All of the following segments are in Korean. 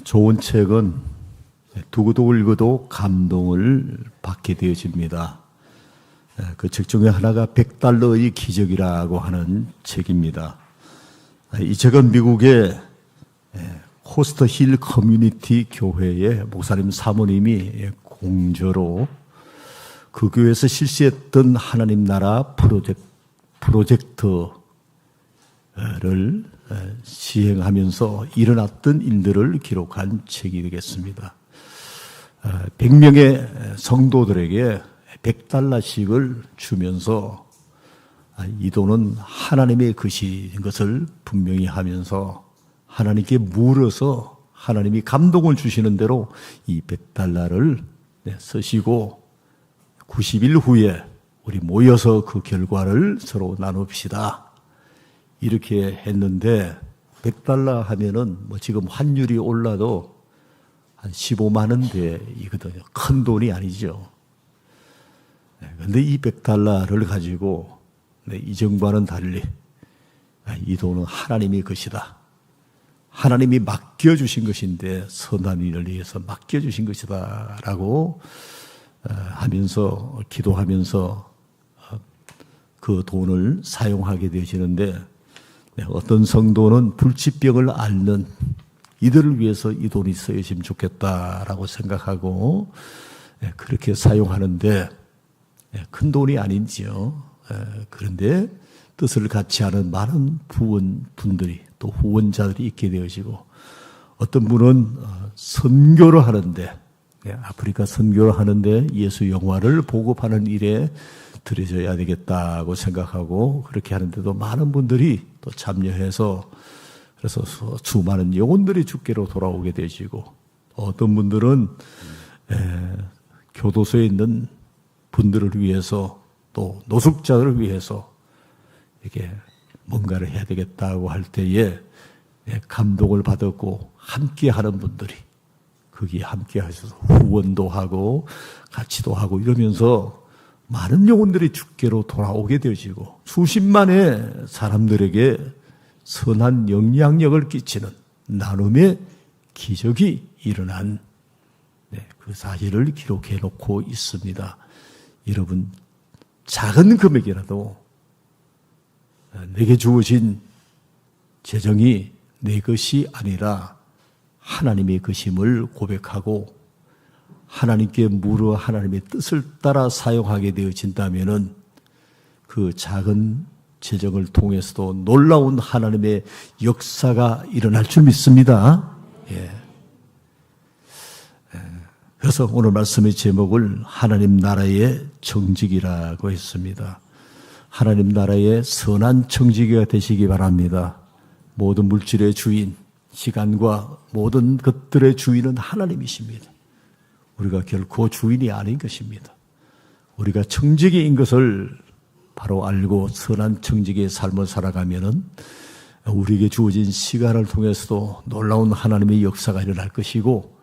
좋은 책은 두고두고 읽어도 감동을 받게 되어집니다. 그 책 중에 하나가 $100의 기적이라고 하는 책입니다. 이 책은 미국의 호스트 힐 커뮤니티 교회의 목사님 사모님이 공저로 그 교회에서 실시했던 하나님 나라 프로젝트를 시행하면서 일어났던 일들을 기록한 책이 되겠습니다. 100명의 성도들에게 $100씩을 주면서 이 돈은 하나님의 것인 것을 분명히 하면서 하나님께 물어서 하나님이 감동을 주시는 대로 이 $100를 쓰시고 90일 후에 우리 모여서 그 결과를 서로 나눕시다. 이렇게 했는데 $100 하면은 지금 환율이 올라도 한 15만 원대이거든요. 큰 돈이 아니죠. 그런데 이 $100를 가지고 이 정부와는 달리 이 돈은 하나님의 것이다. 하나님이 맡겨주신 것인데 선한 일을 위해서 맡겨주신 것이다 라고 하면서 기도하면서 그 돈을 사용하게 되시는데 어떤 성도는 불치병을 앓는 이들을 위해서 이 돈이 쓰여지면 좋겠다라고 생각하고 그렇게 사용하는데 큰 돈이 아닌지요. 그런데 뜻을 같이 하는 많은 분들이 또 후원자들이 있게 되어지고 어떤 분은 선교를 하는데 아프리카 선교를 하는데 예수 영화를 보급하는 일에 들여져야 되겠다고 생각하고 그렇게 하는데도 많은 분들이 또 참여해서 그래서 수많은 영혼들이 주께로 돌아오게 되시고 어떤 분들은 교도소에 있는 분들을 위해서 또 노숙자들을 위해서 이렇게 뭔가를 해야 되겠다고 할 때에 감동을 받았고 함께 하는 분들이 거기에 함께 하셔서 후원도 하고 같이도 하고 이러면서 많은 영혼들이 주께로 돌아오게 되어지고 수십만의 사람들에게 선한 영향력을 끼치는 나눔의 기적이 일어난 그 사실을 기록해 놓고 있습니다. 여러분 작은 금액이라도 내게 주어진 재정이 내 것이 아니라 하나님의 것임을 고백하고 하나님께 물어 하나님의 뜻을 따라 사용하게 되어진다면은 그 작은 재정을 통해서도 놀라운 하나님의 역사가 일어날 줄 믿습니다. 그래서 오늘 말씀의 제목을 하나님 나라의 정직이라고 했습니다. 하나님 나라의 선한 정직이가 되시기 바랍니다. 모든 물질의 주인, 시간과 모든 것들의 주인은 하나님이십니다. 우리가 결코 주인이 아닌 것입니다. 우리가 정직인 것을 바로 알고 선한 정직의 삶을 살아가면은 우리에게 주어진 시간을 통해서도 놀라운 하나님의 역사가 일어날 것이고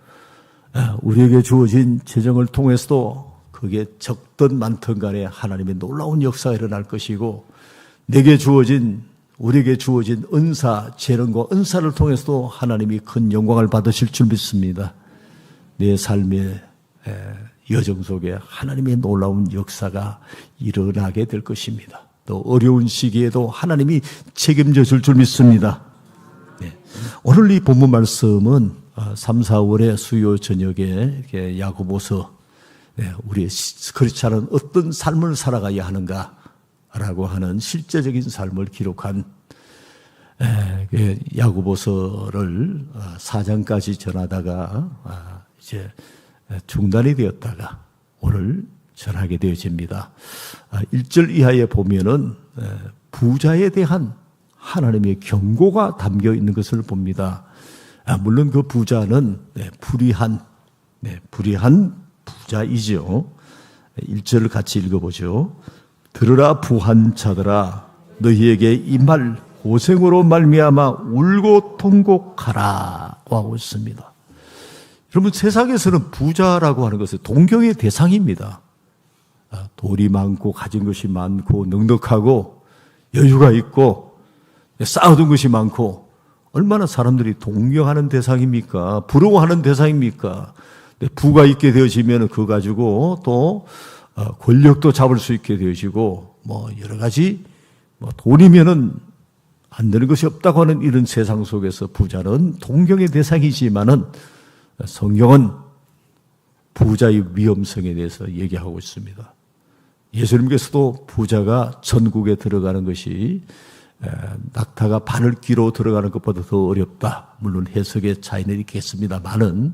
우리에게 주어진 재정을 통해서도 그게 적든 많든 간에 하나님의 놀라운 역사가 일어날 것이고 우리에게 주어진 은사, 재능과 은사를 통해서도 하나님이 큰 영광을 받으실 줄 믿습니다. 내 삶의 여정 속에 하나님의 놀라운 역사가 일어나게 될 것입니다. 또 어려운 시기에도 하나님이 책임져 줄 줄 믿습니다. 오늘 이 본문 말씀은 3, 4월의 수요 저녁에 이렇게 야고보서 우리의 그렇지 않은 어떤 삶을 살아가야 하는가라고 하는 실제적인 삶을 기록한 야고보서를 4장까지 전하다가 이제 중단이 되었다가 오늘 전하게 되어집니다. 1절 이하에 보면은 부자에 대한 하나님의 경고가 담겨 있는 것을 봅니다. 물론 그 부자는 불의한 부자이죠. 1절을 같이 읽어보죠. 들으라 부한 자들아 너희에게 이 말 고생으로 말미암아 울고 통곡하라 하고 있습니다. 여러분 세상에서는 부자라고 하는 것은 동경의 대상입니다. 돈이 많고 가진 것이 많고 넉넉하고 여유가 있고 쌓아둔 것이 많고 얼마나 사람들이 동경하는 대상입니까? 부러워하는 대상입니까? 부가 있게 되어지면 그거 가지고 또 권력도 잡을 수 있게 되어지고 뭐 여러 가지 뭐 돈이면은 안 되는 것이 없다고 하는 이런 세상 속에서 부자는 동경의 대상이지만은 성경은 부자의 위험성에 대해서 얘기하고 있습니다. 예수님께서도 부자가 천국에 들어가는 것이 낙타가 바늘귀로 들어가는 것보다 더 어렵다. 물론 해석의 차이는 있겠습니다만은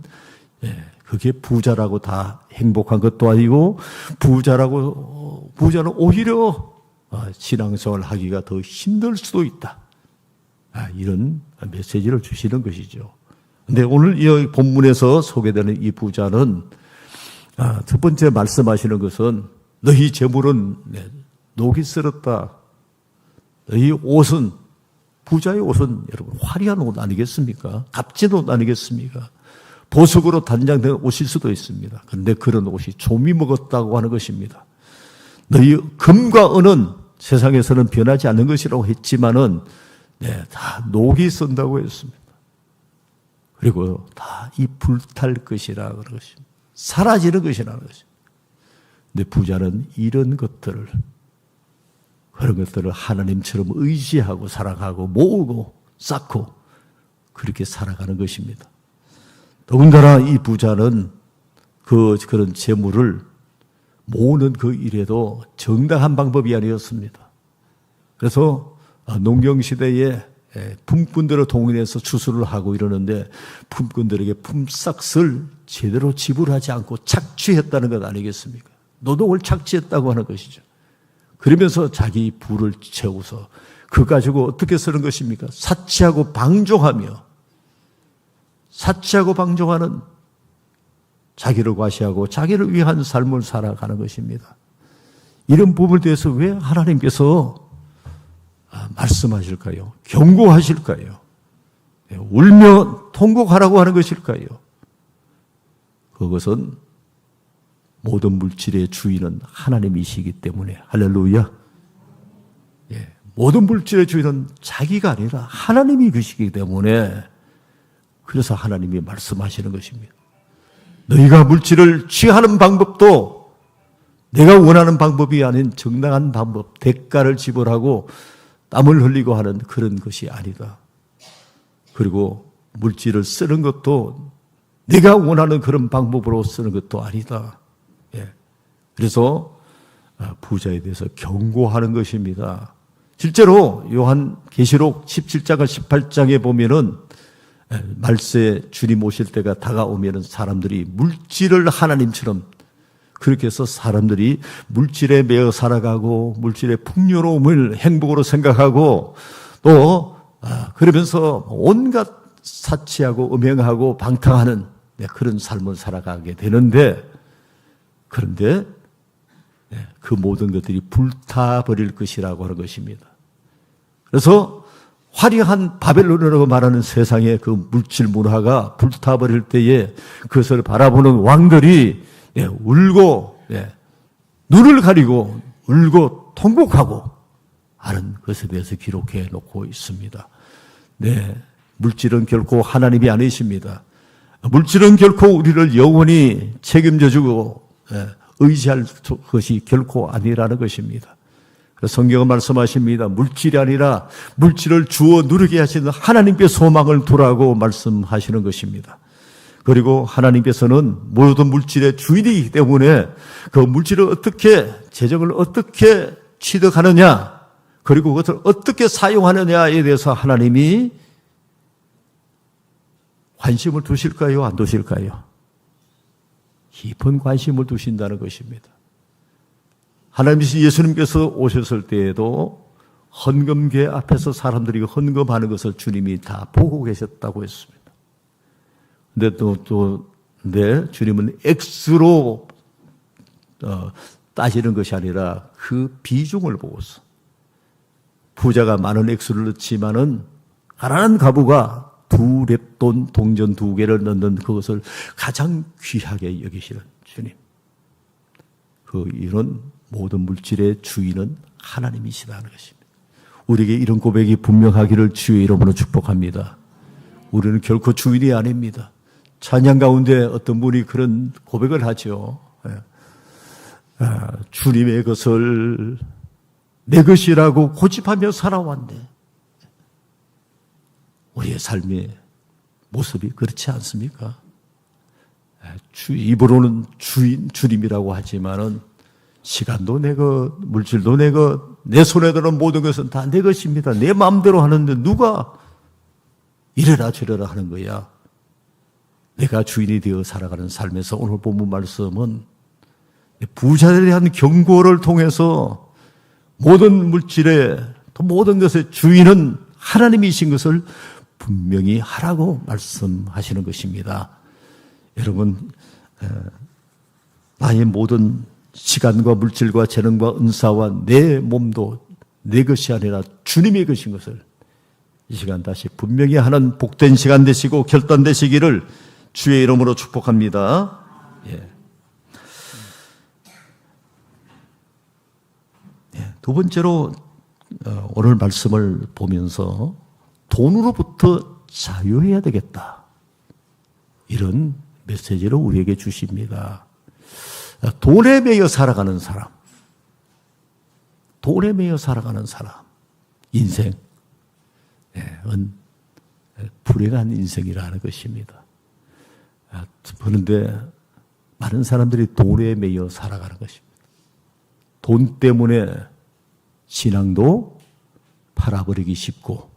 그게 부자라고 다 행복한 것도 아니고 부자는 오히려 신앙생활 하기가 더 힘들 수도 있다. 이런 메시지를 주시는 것이죠. 근데 오늘 이 본문에서 소개되는 이 부자는 첫 번째 말씀하시는 것은 너희 재물은 녹이 쓸었다. 너희 옷은 부자의 옷은 여러분 화려한 옷 아니겠습니까? 값진 옷 아니겠습니까? 보석으로 단장된 옷일 수도 있습니다. 그런데 그런 옷이 좀이 먹었다고 하는 것입니다. 너희 금과 은은 세상에서는 변하지 않는 것이라고 했지만은 다 녹이 쓴다고 했습니다. 그리고 다 이 불탈 것이라 그런 것입니다. 사라지는 것이라는 것입니다. 근데 부자는 이런 것들을 그런 것들을 하나님처럼 의지하고 사랑하고 모으고 쌓고 그렇게 살아가는 것입니다. 더군다나 이 부자는 그런 재물을 모으는 그 일에도 정당한 방법이 아니었습니다. 그래서 농경시대에 품꾼들을 동원해서 추수를 하고 이러는데 품꾼들에게 품삯을 제대로 지불하지 않고 착취했다는 것 아니겠습니까? 노동을 착취했다고 하는 것이죠. 그러면서 자기 부를 채워서 그거 가지고 어떻게 쓰는 것입니까? 사치하고 방종하는 자기를 과시하고 자기를 위한 삶을 살아가는 것입니다. 이런 부분에 대해서 왜 하나님께서 말씀하실까요? 경고하실까요? 울며 통곡하라고 하는 것일까요? 그것은 모든 물질의 주인은 하나님이시기 때문에 할렐루야. 모든 물질의 주인은 자기가 아니라 하나님이 계시기 때문에 그래서 하나님이 말씀하시는 것입니다. 너희가 물질을 취하는 방법도 내가 원하는 방법이 아닌 정당한 방법, 대가를 지불하고 땀을 흘리고 하는 그런 것이 아니다. 그리고 물질을 쓰는 것도 내가 원하는 그런 방법으로 쓰는 것도 아니다. 그래서 부자에 대해서 경고하는 것입니다. 실제로 요한계시록 17장과 18장에 보면은 말세 주님 오실 때가 다가오면은 사람들이 물질을 하나님처럼 그렇게 해서 사람들이 물질에 매여 살아가고 물질의 풍요로움을 행복으로 생각하고 또 그러면서 온갖 사치하고 음행하고 방탕하는 그런 삶을 살아가게 되는데 그런데 그 모든 것들이 불타버릴 것이라고 하는 것입니다. 그래서 화려한 바벨론이라고 말하는 세상의 그 물질 문화가 불타버릴 때에 그것을 바라보는 왕들이 울고 눈을 가리고 울고 통곡하고 하는 것에 대해서 기록해 놓고 있습니다. 물질은 결코 하나님이 아니십니다. 물질은 결코 우리를 영원히 책임져 주고 의지할 것이 결코 아니라는 것입니다. 그래서 성경은 말씀하십니다. 물질이 아니라 물질을 주어 누리게 하시는 하나님께 소망을 두라고 말씀하시는 것입니다. 그리고 하나님께서는 모든 물질의 주인이기 때문에 그 물질을 어떻게 재정을 어떻게 취득하느냐 그리고 그것을 어떻게 사용하느냐에 대해서 하나님이 관심을 두실까요? 안 두실까요? 깊은 관심을 두신다는 것입니다. 하나님이신 예수님께서 오셨을 때에도 헌금계 앞에서 사람들이 헌금하는 것을 주님이 다 보고 계셨다고 했습니다. 근데 근데 주님은 액수로 따지는 것이 아니라 그 비중을 보고서 부자가 많은 액수를 넣지만은 가난한 가부가 2렙돈 동전 2개를 넣는 그것을 가장 귀하게 여기시는 주님. 이런 모든 물질의 주인은 하나님이시다는 것입니다. 우리에게 이런 고백이 분명하기를 주의 이름으로 축복합니다. 우리는 결코 주인이 아닙니다. 찬양 가운데 어떤 분이 그런 고백을 하죠. 주님의 것을 내 것이라고 고집하며 살아왔네. 우리의 삶의 모습이 그렇지 않습니까? 입으로는 주님이라고 하지만은 시간도 내 것, 물질도 내 것, 내 손에 드는 모든 것은 다 내 것입니다. 내 마음대로 하는데 누가 이래라 저래라 하는 거야. 내가 주인이 되어 살아가는 삶에서 오늘 본문 말씀은 부자들에 대한 경고를 통해서 모든 물질에 또 모든 것의 주인은 하나님이신 것을 분명히 하라고 말씀하시는 것입니다. 여러분, 나의 모든 시간과 물질과 재능과 은사와 내 몸도 내 것이 아니라 주님의 것인 것을 이 시간 다시 분명히 하는 복된 시간 되시고 결단되시기를 주의 이름으로 축복합니다. 두 번째로 오늘 말씀을 보면서 돈으로부터 자유해야 되겠다. 이런 메시지를 우리에게 주십니다. 돈에 매여 살아가는 사람, 돈에 매여 살아가는 사람, 인생은 불행한 인생이라는 것입니다. 그런데 많은 사람들이 돈에 매여 살아가는 것입니다. 돈 때문에 신앙도 팔아버리기 쉽고,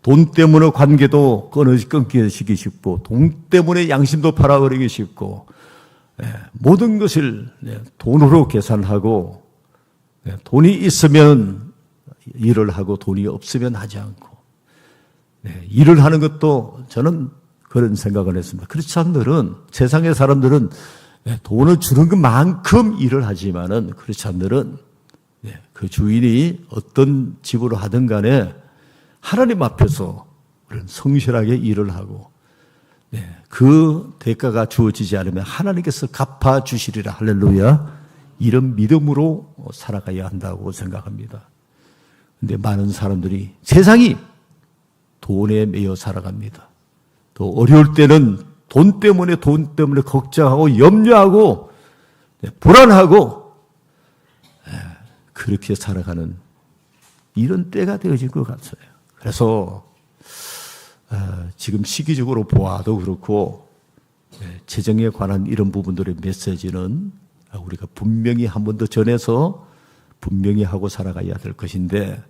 돈 때문에 관계도 끊기기 쉽고, 돈 때문에 양심도 팔아버리기 쉽고, 모든 것을 돈으로 계산하고, 돈이 있으면 일을 하고 돈이 없으면 하지 않고, 일을 하는 것도 저는 그런 생각을 했습니다. 크리스찬들은, 세상의 사람들은 돈을 주는 것만큼 일을 하지만은 크리스찬들은 그 주인이 어떤 집으로 하든 간에 하나님 앞에서 성실하게 일을 하고 그 대가가 주어지지 않으면 하나님께서 갚아주시리라. 할렐루야. 이런 믿음으로 살아가야 한다고 생각합니다. 그런데 많은 사람들이 세상이 돈에 매여 살아갑니다. 또 어려울 때는 돈 때문에 걱정하고 염려하고 불안하고 그렇게 살아가는 이런 때가 되어질 것 같아요. 그래서 지금 시기적으로 보아도 그렇고 재정에 관한 이런 부분들의 메시지는 우리가 분명히 한 번 더 전해서 분명히 하고 살아가야 될 것인데,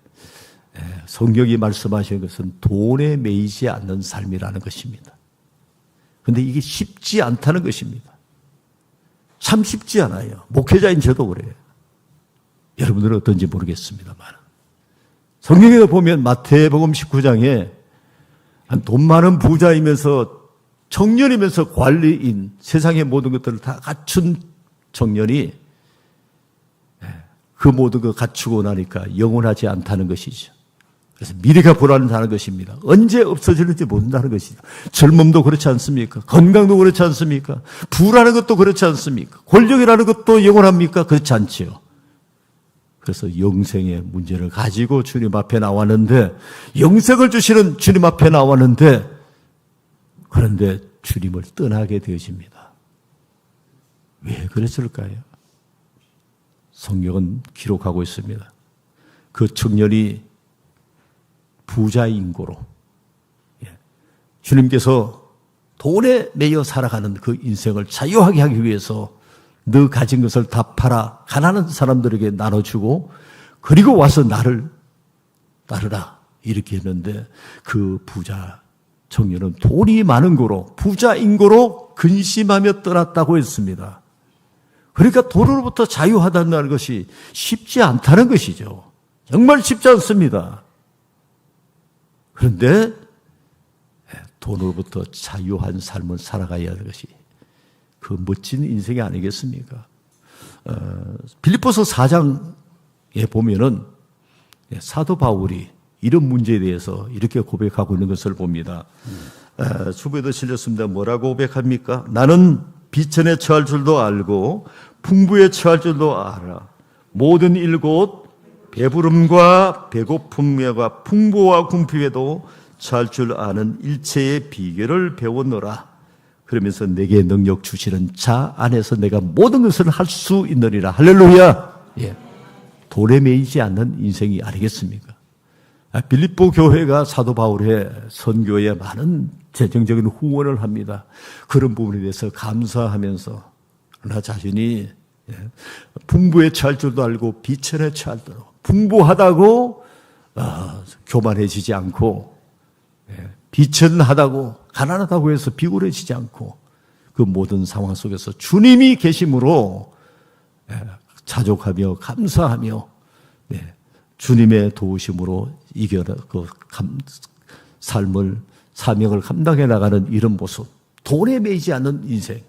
성경이 말씀하시는 것은 돈에 매이지 않는 삶이라는 것입니다. 그런데 이게 쉽지 않다는 것입니다. 참 쉽지 않아요. 목회자인 저도 그래요. 여러분들은 어떤지 모르겠습니다만, 성경에 보면 마태복음 19장에 돈 많은 부자이면서 청년이면서 관리인, 세상의 모든 것들을 다 갖춘 청년이 그 모든 걸 갖추고 나니까 영원하지 않다는 것이죠. 그래서 미래가 불안하다는 것입니다. 언제 없어질지 모른다는 것이죠. 젊음도 그렇지 않습니까? 건강도 그렇지 않습니까? 부라는 것도 그렇지 않습니까? 권력이라는 것도 영원합니까? 그렇지 않지요. 그래서 영생의 문제를 가지고 주님 앞에 나왔는데, 영생을 주시는 주님 앞에 나왔는데, 그런데 주님을 떠나게 되어집니다. 왜 그랬을까요? 성경은 기록하고 있습니다. 그 청년이 부자인고로, 주님께서 돈에 매여 살아가는 그 인생을 자유하게 하기 위해서 너 가진 것을 다 팔아 가난한 사람들에게 나눠주고 그리고 와서 나를 따르라 이렇게 했는데, 그 부자 청년은 돈이 많은 고로, 부자인 고로 근심하며 떠났다고 했습니다. 그러니까 돈으로부터 자유하다는 것이 쉽지 않다는 것이죠. 정말 쉽지 않습니다. 그런데 돈으로부터 자유한 삶을 살아가야 하는 것이 그 멋진 인생이 아니겠습니까? 빌립보서 4장에 보면은 사도 바울이 이런 문제에 대해서 이렇게 고백하고 있는 것을 봅니다. 주부에도 실렸습니다. 뭐라고 고백합니까? 나는 비천에 처할 줄도 알고 풍부에 처할 줄도 알아. 모든 일곧 배부름과 배고픔과 풍부와 궁핍에도 처할 줄 아는 일체의 비결을 배웠노라. 그러면서 내게 능력 주시는 자 안에서 내가 모든 것을 할 수 있느니라. 할렐루야. 예. 돈에 매이지 않는 인생이 아니겠습니까? 빌립보 교회가 사도 바울의 선교에 많은 재정적인 후원을 합니다. 그런 부분에 대해서 감사하면서 나 자신이 풍부에 처할 줄도 알고 비천에 처할도록 풍부하다고 교만해지지 않고 비천하다고 가난하다고 해서 비굴해지지 않고 그 모든 상황 속에서 주님이 계심으로 자족하며 감사하며 주님의 도우심으로 이겨내 그 삶을 사명을 감당해 나가는 이런 모습, 돈에 매이지 않는 인생,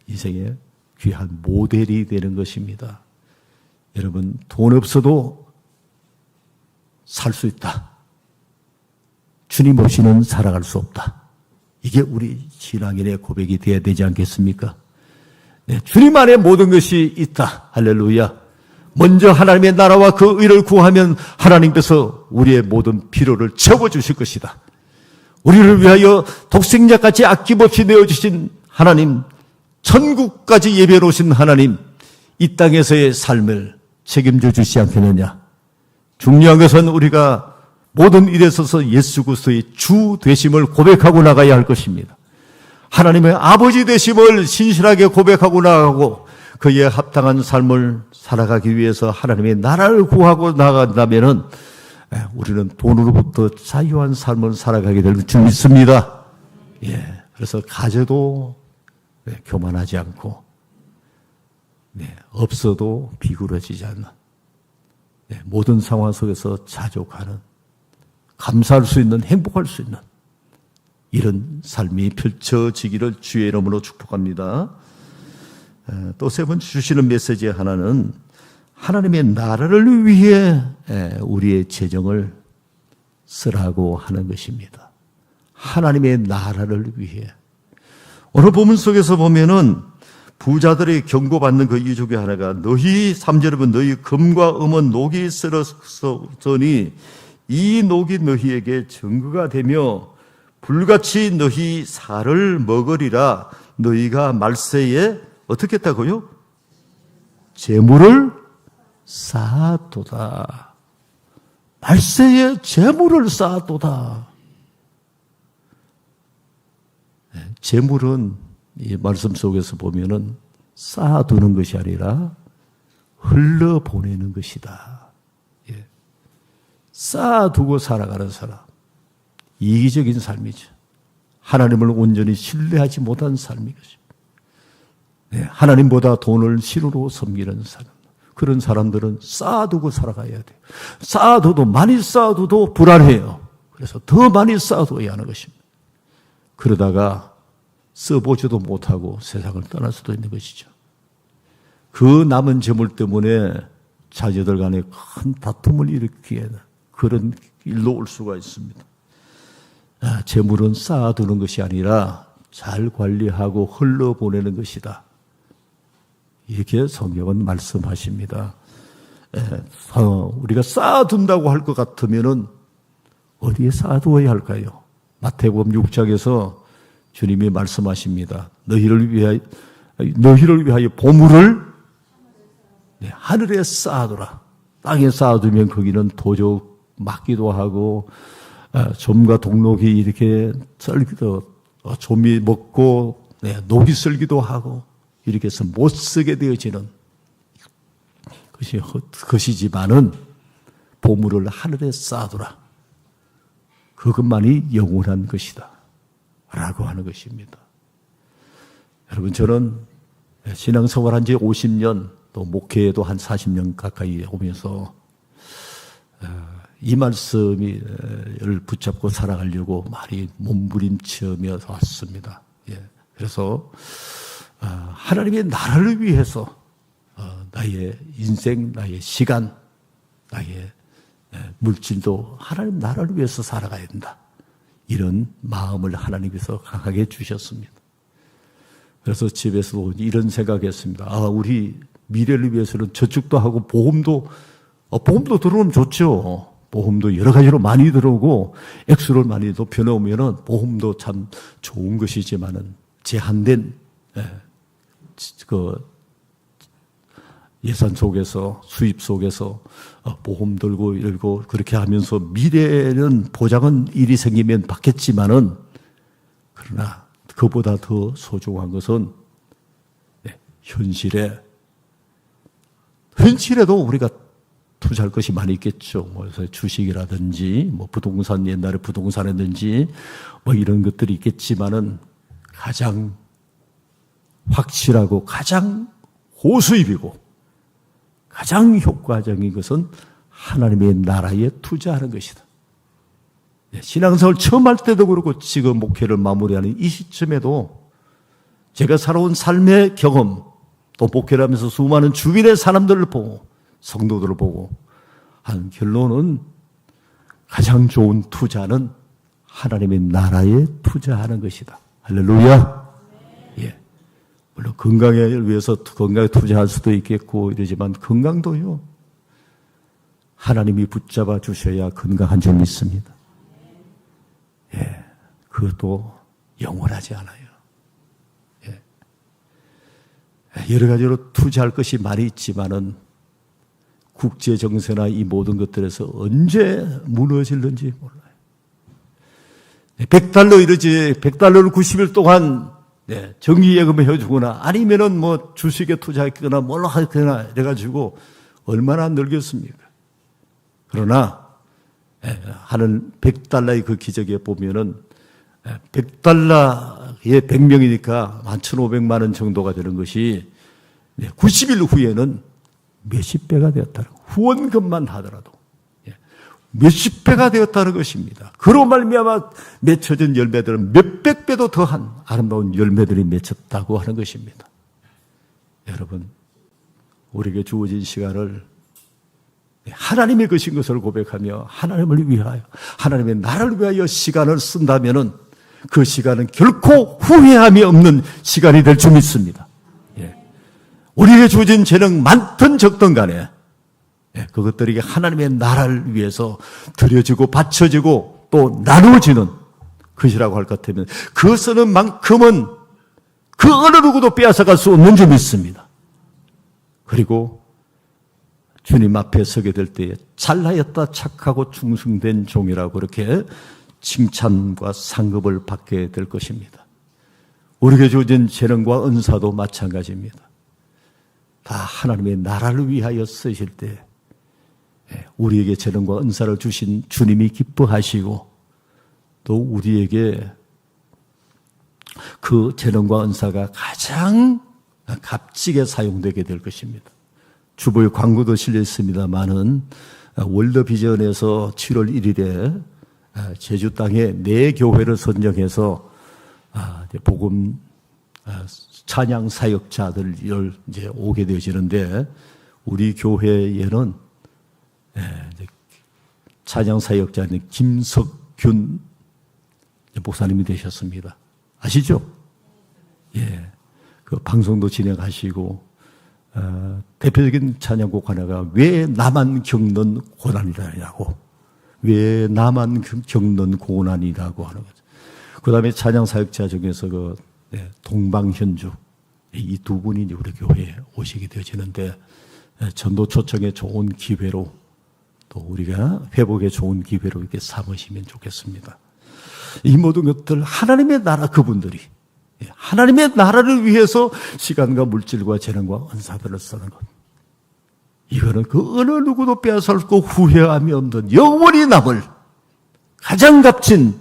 인생의 귀한 모델이 되는 것입니다. 여러분, 돈 없어도 살 수 있다. 주님 없이는 살아갈 수 없다. 이게 우리 신앙인의 고백이 되어야 되지 않겠습니까? 주님 안에 모든 것이 있다. 할렐루야. 먼저 하나님의 나라와 그 의를 구하면 하나님께서 우리의 모든 필요를 채워주실 것이다. 우리를 위하여 독생자까지 아낌없이 내어주신 하나님, 천국까지 예배해 놓으신 하나님, 이 땅에서의 삶을 책임져 주시지 않겠느냐. 중요한 것은 우리가 모든 일에 있어서 예수 그리스도의 주 되심을 고백하고 나가야 할 것입니다. 하나님의 아버지 되심을 신실하게 고백하고 나가고 그에 합당한 삶을 살아가기 위해서 하나님의 나라를 구하고 나간다면은 우리는 돈으로부터 자유한 삶을 살아가게 될 줄 믿습니다. 그래서 가져도 교만하지 않고 없어도 비굴해지지 않는 모든 상황 속에서 자족하는 감사할 수 있는 행복할 수 있는 이런 삶이 펼쳐지기를 주의 이름으로 축복합니다. 또 세 번째 주시는 메시지 하나는 하나님의 나라를 위해 우리의 재정을 쓰라고 하는 것입니다. 하나님의 나라를 위해. 오늘 본문 속에서 보면은 부자들이 경고받는 그 이유 중에 하나가 너희 3절에 보면 너희 금과 음은 녹이 쓸었으니 이 녹이 너희에게 증거가 되며 불같이 너희 살을 먹으리라. 너희가 말세에 어떻게 했다고요? 재물을 쌓았도다. 말세에 재물을 쌓았도다. 재물은 이 말씀 속에서 보면은 쌓아두는 것이 아니라 흘러보내는 것이다. 쌓아두고 살아가는 사람. 이기적인 삶이죠. 하나님을 온전히 신뢰하지 못한 삶인 것입니다. 하나님보다 돈을 신으로 섬기는 사람. 그런 사람들은 쌓아두고 살아가야 돼요. 쌓아둬도 많이 쌓아둬도 불안해요. 그래서 더 많이 쌓아둬야 하는 것입니다. 그러다가 써보지도 못하고 세상을 떠날 수도 있는 것이죠. 그 남은 재물 때문에 자녀들 간에 큰 다툼을 일으키는 그런 일로 올 수가 있습니다. 재물은 쌓아두는 것이 아니라 잘 관리하고 흘러보내는 것이다. 이렇게 성경은 말씀하십니다. 우리가 쌓아둔다고 할 것 같으면은 어디에 쌓아두어야 할까요? 마태복음 6장에서 주님이 말씀하십니다. 너희를 위하여 보물을 하늘에 쌓아두라. 땅에 쌓아두면 거기는 도적 맞기도 하고 좀과 동록이 이렇게 좀이 먹고 녹이 쓸기도 하고 이렇게 해서 못 쓰게 되어지는 것이지만은 보물을 하늘에 쌓아두라. 그것만이 영원한 것이다. 라고 하는 것입니다. 여러분, 저는 신앙생활 한 지 50년, 또 목회에도 한 40년 가까이 오면서 이 말씀을 붙잡고 살아가려고 많이 몸부림치며 왔습니다. 그래서 하나님의 나라를 위해서 나의 인생, 나의 시간, 나의 물질도 하나님 나라를 위해서 살아가야 된다. 이런 마음을 하나님께서 강하게 주셨습니다. 그래서 집에서도 이런 생각했습니다. 우리 미래를 위해서는 저축도 하고 보험도 들어오면 좋죠. 보험도 여러 가지로 많이 들어오고 액수를 많이 높여놓으면 보험도 참 좋은 것이지만은 제한된 그 예산 속에서 수입 속에서 보험 들고 이러고 그렇게 하면서 미래는 보장은 일이 생기면 받겠지만은 그러나 그보다 더 소중한 것은 현실에도 우리가 투자할 것이 많이 있겠죠. 그래서 주식이라든지 뭐 부동산 옛날에 부동산이든지 뭐 이런 것들이 있겠지만은 가장 확실하고 가장 고수입이고 가장 효과적인 것은 하나님의 나라에 투자하는 것이다. 신앙생활 처음 할 때도 그렇고 지금 목회를 마무리하는 이 시점에도 제가 살아온 삶의 경험 또 목회를 하면서 수많은 주변의 사람들을 보고 성도들을 보고 한 결론은 가장 좋은 투자는 하나님의 나라에 투자하는 것이다. 할렐루야. 예. 물론 건강을 위해서 건강에 투자할 수도 있겠고 이러지만 건강도요. 하나님이 붙잡아 주셔야 건강한 줄 믿습니다. 예. 그것도 영원하지 않아요. 예. 여러 가지로 투자할 것이 많이 있지만은 국제 정세나 이 모든 것들에서 언제 무너질는지 몰라요. 100달러 이러지 100달러를 90일 동안 정기예금을 해주거나 아니면은 뭐 주식에 투자했거나 뭘로 하거나 이래가지고 얼마나 늘겠습니까? 그러나 하는 100달러의 그 기적에 보면은 100달러에 100명이니까 1,500만 원 정도가 되는 것이 90일 후에는 몇십 배가 되었다는 후원금만 하더라도 몇십 배가 되었다는 것입니다. 그로 말미암아 맺혀진 열매들은 몇백 배도 더한 아름다운 열매들이 맺혔다고 하는 것입니다. 여러분, 우리에게 주어진 시간을 하나님의 것인 것을 고백하며 하나님을 위하여 하나님의 나라를 위하여 시간을 쓴다면은 그 시간은 결코 후회함이 없는 시간이 될 줄 믿습니다. 우리에게 주어진 재능 많든 적든 간에 그것들이 하나님의 나라를 위해서 드려지고 바쳐지고 또 나누어지는 것이라고 할 것 같으면 그 쓰는 만큼은 그 어느 누구도 빼앗아갈 수 없는 줄 믿습니다. 그리고 주님 앞에 서게 될 때에 잘하였다 착하고 충성된 종이라고 그렇게 칭찬과 상급을 받게 될 것입니다. 우리에게 주어진 재능과 은사도 마찬가지입니다. 다 하나님의 나라를 위하여 쓰실 때 우리에게 재능과 은사를 주신 주님이 기뻐하시고 또 우리에게 그 재능과 은사가 가장 값지게 사용되게 될 것입니다. 주보에 광고도 실려 있습니다만은 월드비전에서 7월 1일에 제주 땅에 4교회를 선정해서 복음 찬양 사역자들 이제 오게 되어지는데 우리 교회에는 찬양 사역자는 김석균 목사님이 되셨습니다. 아시죠? 예, 그 방송도 진행하시고 대표적인 찬양곡 하나가 왜 나만 겪는 고난이라고 왜 나만 겪는 고난이라고 하는 거죠. 그 다음에 찬양 사역자 중에서 그 동방현주 이 두 분이 우리 교회에 오시게 되어지는데 전도 초청의 좋은 기회로 또 우리가 회복의 좋은 기회로 이렇게 삼으시면 좋겠습니다. 이 모든 것들 하나님의 나라 그분들이 하나님의 나라를 위해서 시간과 물질과 재능과 은사들을 쓰는 것. 이거는 그 어느 누구도 빼앗을고 후회함이 없는 영원히 남을 가장 값진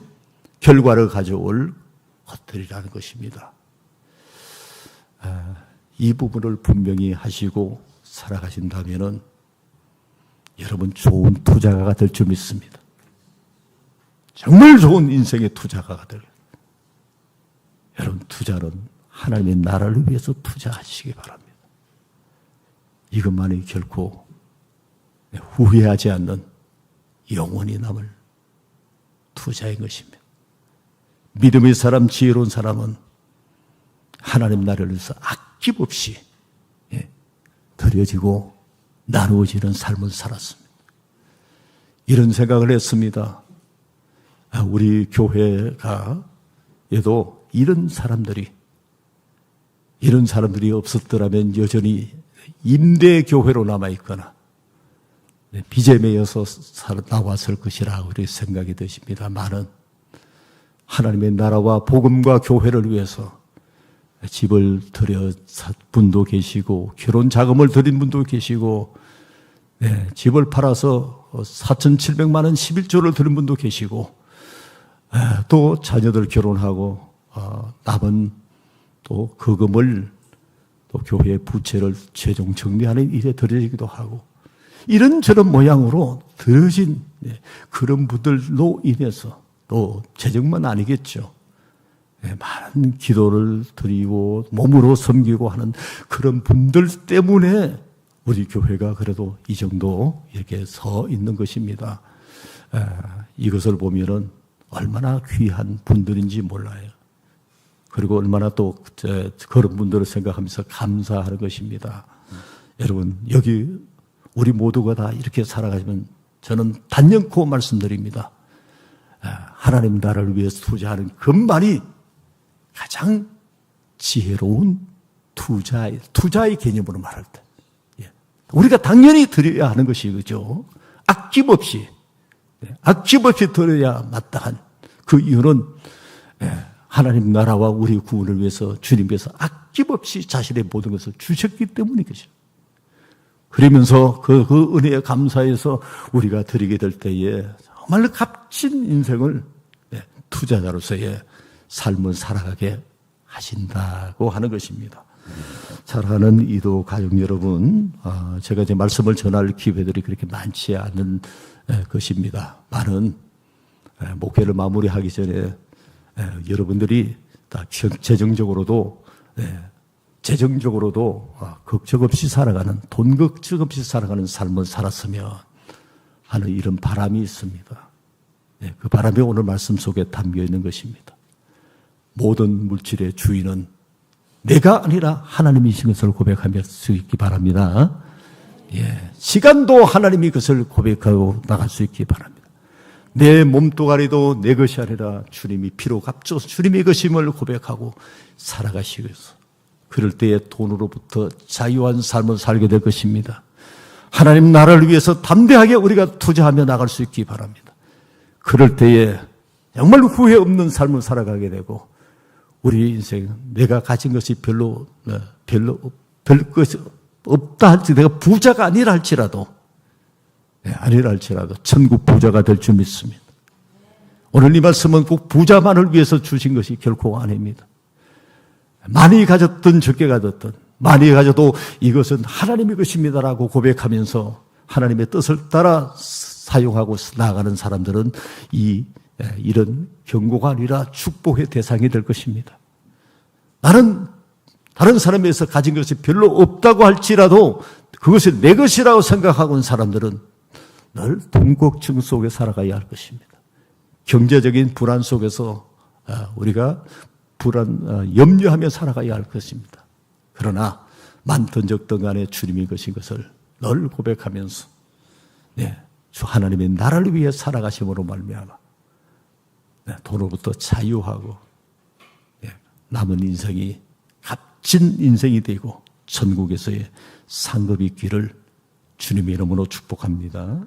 결과를 가져올 것들이라는 것입니다. 이 부분을 분명히 하시고 살아가신다면은 여러분 좋은 투자가가 될 줄 믿습니다. 정말 좋은 인생의 투자가가 될. 여러분 투자는 하나님의 나라를 위해서 투자하시기 바랍니다. 이것만이 결코 후회하지 않는 영원히 남을 투자인 것입니다. 믿음의 사람, 지혜로운 사람은 하나님 나라를 위해서 아낌없이 드려지고 나누어지는 삶을 살았습니다. 이런 생각을 했습니다. 우리 교회가 얘도 이런 사람들이 없었더라면 여전히 임대교회로 남아있거나 빚에 매여서 나왔을 것이라 그렇게 생각이 드십니다만은 하나님의 나라와 복음과 교회를 위해서 집을 들여 분도 계시고 결혼 자금을 들인 분도 계시고 집을 팔아서 4,700만 원 11조를 들인 분도 계시고 또 자녀들 결혼하고 남은 또 거금을 또 교회의 부채를 최종 정리하는 일에 들여지기도 하고 이런저런 모양으로 들어진 그런 분들로 인해서 또 재정만 아니겠죠. 많은 기도를 드리고 몸으로 섬기고 하는 그런 분들 때문에 우리 교회가 그래도 이 정도 이렇게 서 있는 것입니다. 이것을 보면은 얼마나 귀한 분들인지 몰라요. 그리고 얼마나 또 그런 분들을 생각하면서 감사하는 것입니다. 여러분 여기 우리 모두가 다 이렇게 살아가시면 저는 단연코 말씀드립니다. 하나님 나라를 위해서 투자하는 것만이 가장 지혜로운 투자의 개념으로 말할 때 우리가 당연히 드려야 하는 것이 그죠. 아낌없이 드려야 마땅한 그 이유는 하나님 나라와 우리 구원을 위해서 주님께서 아낌없이 자신의 모든 것을 주셨기 때문이겠죠. 그러면서 그 은혜에 감사해서 우리가 드리게 될 때에 정말 값진 인생을 투자자로서의 삶을 살아가게 하신다고 하는 것입니다. 사랑하는 이도 가족 여러분, 제가 이제 말씀을 전할 기회들이 그렇게 많지 않은 것입니다. 많은 목회를 마무리하기 전에 여러분들이 다 재정적으로도 걱정 없이 살아가는, 돈 걱정 없이 살아가는 삶을 살았으면 하는 이런 바람이 있습니다. 그 바람이 오늘 말씀 속에 담겨 있는 것입니다. 모든 물질의 주인은 내가 아니라 하나님이신 것을 고백하며 수 있기 바랍니다. 시간도 하나님이 그것을 고백하고 나갈 수 있기 바랍니다. 내 몸뚱아리도 내 것이 아니라 주님이 피로 값줘서 주님의 것임을 고백하고 살아가시기 위해서 그럴 때에 돈으로부터 자유한 삶을 살게 될 것입니다. 하나님 나라를 위해서 담대하게 우리가 투자하며 나갈 수 있기 바랍니다. 그럴 때에 정말 후회 없는 삶을 살아가게 되고 우리 인생 내가 가진 것이 별 것이 없다 할지 내가 부자가 아니라 할지라도 천국 부자가 될 줄 믿습니다. 오늘 이 말씀은 꼭 부자만을 위해서 주신 것이 결코 아닙니다. 많이 가졌든 적게 가졌든 많이 가져도 이것은 하나님의 것입니다라고 고백하면서 하나님의 뜻을 따라 사용하고 나아가는 사람들은 이런 경고가 아니라 축복의 대상이 될 것입니다. 나는 다른 사람에서 가진 것이 별로 없다고 할지라도 그것이 내 것이라고 생각하고 있는 사람들은 늘 돈 걱정 속에 살아가야 할 것입니다. 경제적인 불안 속에서 우리가 염려하며 살아가야 할 것입니다. 그러나 많든 적든 간에 주님이 것인 것을 늘 고백하면서 주 하나님의 나라를 위해 살아가심으로 말미암아 돈으로부터 자유하고 남은 인생이 값진 인생이 되고 천국에서의 상급이 있기를 주님의 이름으로 축복합니다.